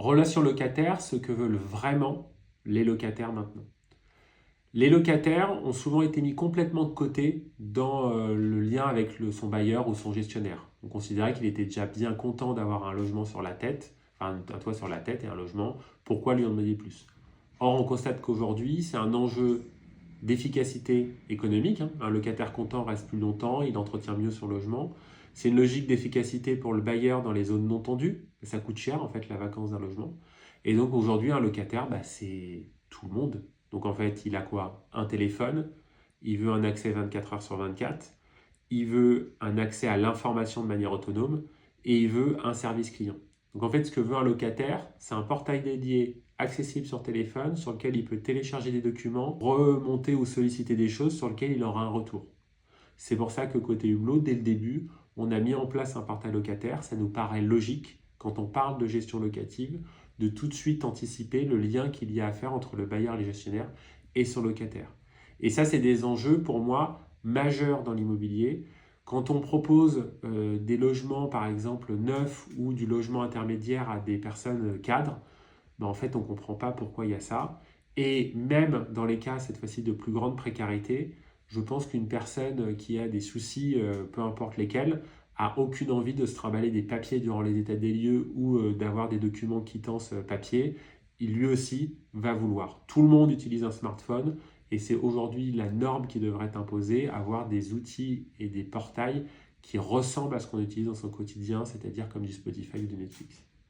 Relation locataire, ce que veulent vraiment les locataires maintenant. Les locataires ont souvent été mis complètement de côté dans le lien avec son bailleur ou son gestionnaire. On considérait qu'il était déjà bien content d'avoir un logement sur la tête, enfin un toit sur la tête et un logement. Pourquoi lui en demander plus? Or, on constate qu'aujourd'hui, c'est un enjeu d'efficacité économique. Un locataire content reste plus longtemps, il entretient mieux son logement. C'est une logique d'efficacité pour le bailleur dans les zones non tendues. Ça coûte cher en fait la vacance d'un logement. Et donc aujourd'hui, un locataire, c'est tout le monde. Donc en fait, il a quoi? Un téléphone, il veut un accès 24 heures sur 24, il veut un accès à l'information de manière autonome et il veut un service client. Donc en fait, ce que veut un locataire, c'est un portail dédié accessible sur téléphone sur lequel il peut télécharger des documents, remonter ou solliciter des choses sur lesquelles il aura un retour. C'est pour ça que côté Hublot, dès le début, on a mis en place un portail locataire. Ça nous paraît logique, quand on parle de gestion locative, de tout de suite anticiper le lien qu'il y a à faire entre le bailleur, les gestionnaires et son locataire. Et ça, c'est des enjeux pour moi majeurs dans l'immobilier. Quand on propose des logements, par exemple, neufs ou du logement intermédiaire à des personnes cadres, en fait, on ne comprend pas pourquoi il y a ça. Et même dans les cas, cette fois-ci, de plus grande précarité, je pense qu'une personne qui a des soucis, peu importe lesquels, a aucune envie de se trimballer des papiers durant les états des lieux ou d'avoir des documents quittance papier. Il lui aussi va vouloir. Tout le monde utilise un smartphone et c'est aujourd'hui la norme qui devrait être imposée, avoir des outils et des portails qui ressemblent à ce qu'on utilise dans son quotidien, c'est-à-dire comme du Spotify ou du Netflix.